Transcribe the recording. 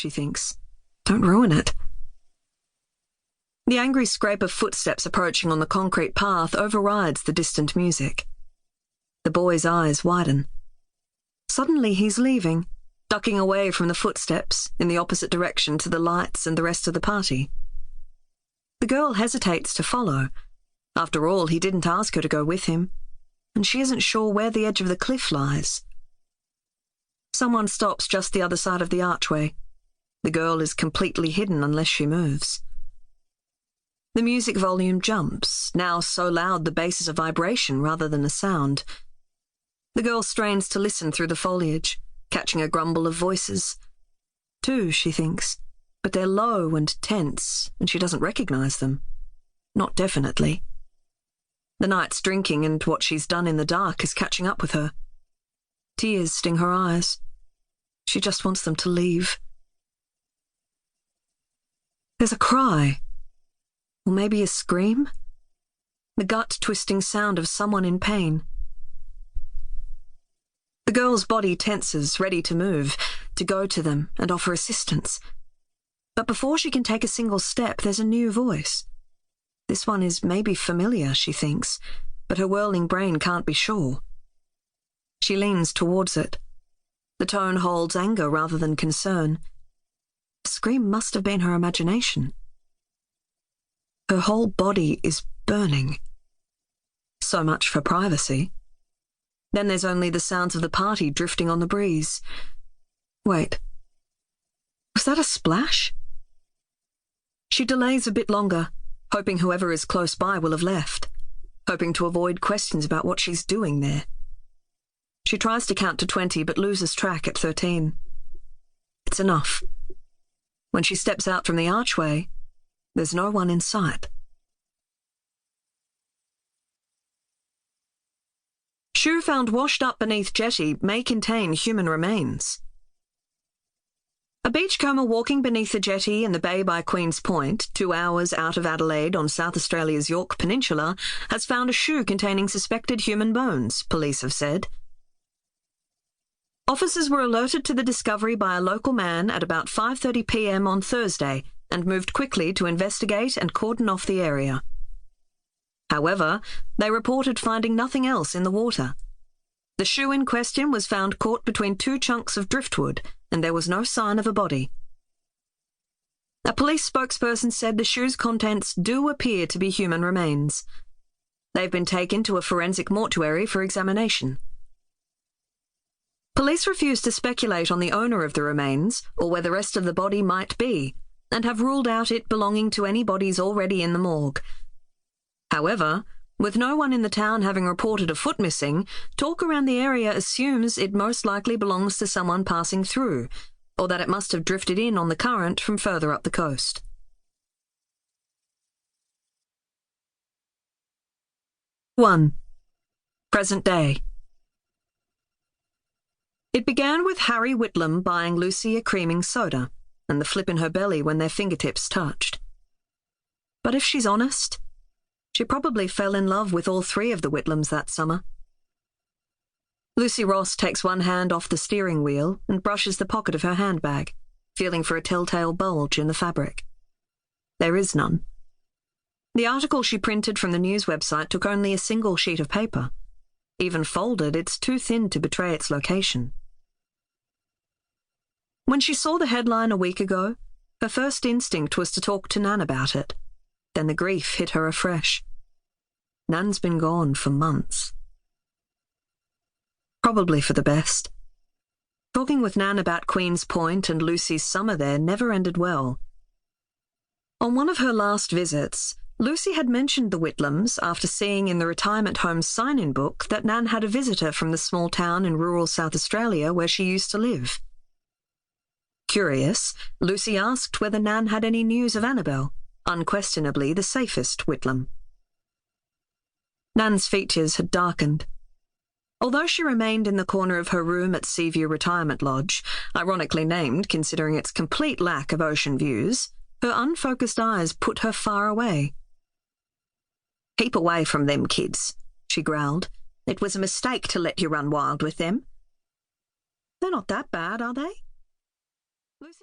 she thinks. Don't ruin it. The angry scrape of footsteps approaching on the concrete path overrides the distant music. The boy's eyes widen. Suddenly he's leaving, ducking away from the footsteps in the opposite direction to the lights and the rest of the party. The girl hesitates to follow. After all, he didn't ask her to go with him, and she isn't sure where the edge of the cliff lies. Someone stops just the other side of the archway. The girl is completely hidden unless she moves. The music volume jumps, now so loud the bass is a vibration rather than a sound. The girl strains to listen through the foliage, catching a grumble of voices. Two, she thinks, but they're low and tense, and she doesn't recognize them. Not definitely. The night's drinking and what she's done in the dark is catching up with her. Tears sting her eyes. She just wants them to leave. There's a cry. Or maybe a scream? The gut-twisting sound of someone in pain. The girl's body tenses, ready to move, to go to them and offer assistance. But before she can take a single step, there's a new voice. This one is maybe familiar, she thinks, but her whirling brain can't be sure. She leans towards it. The tone holds anger rather than concern. The scream must have been her imagination. Her whole body is burning. So much for privacy. Then there's only the sounds of the party drifting on the breeze. Wait. Was that a splash? She delays a bit longer, hoping whoever is close by will have left, hoping to avoid questions about what she's doing there. She tries to count to 20 but loses track at 13. It's enough. When she steps out from the archway, there's no one in sight. Shoe found washed up beneath jetty may contain human remains. A beachcomber walking beneath the jetty in the bay by Queen's Point, 2 hours out of Adelaide on South Australia's Yorke Peninsula, has found a shoe containing suspected human bones, police have said. Officers were alerted to the discovery by a local man at about 5:30 p.m. on Thursday and moved quickly to investigate and cordon off the area. However, they reported finding nothing else in the water. The shoe in question was found caught between 2 chunks of driftwood, and there was no sign of a body. A police spokesperson said the shoe's contents do appear to be human remains. They've been taken to a forensic mortuary for examination. Police refuse to speculate on the owner of the remains or where the rest of the body might be, and have ruled out it belonging to any bodies already in the morgue. However, with no one in the town having reported a foot missing, talk around the area assumes it most likely belongs to someone passing through, or that it must have drifted in on the current from further up the coast. One. Present day. It began with Harry Whitlam buying Lucy a creaming soda, and the flip in her belly when their fingertips touched. But if she's honest, she probably fell in love with all 3 of the Whitlams that summer. Lucy Ross takes one hand off the steering wheel and brushes the pocket of her handbag, feeling for a telltale bulge in the fabric. There is none. The article she printed from the news website took only a single sheet of paper. Even folded, it's too thin to betray its location. When she saw the headline a week ago, her first instinct was to talk to Nan about it. Then the grief hit her afresh. Nan's been gone for months. Probably for the best. Talking with Nan about Queen's Point and Lucy's summer there never ended well. On one of her last visits, Lucy had mentioned the Whitlams after seeing in the retirement home's sign-in book that Nan had a visitor from the small town in rural South Australia where she used to live. Curious, Lucy asked whether Nan had any news of Annabelle, unquestionably the safest Whitlam. Nan's features had darkened. Although she remained in the corner of her room at Seaview Retirement Lodge, ironically named considering its complete lack of ocean views, her unfocused eyes put her far away. "Keep away from them kids," she growled. "It was a mistake to let you run wild with them." "They're not that bad, are they?" Lucy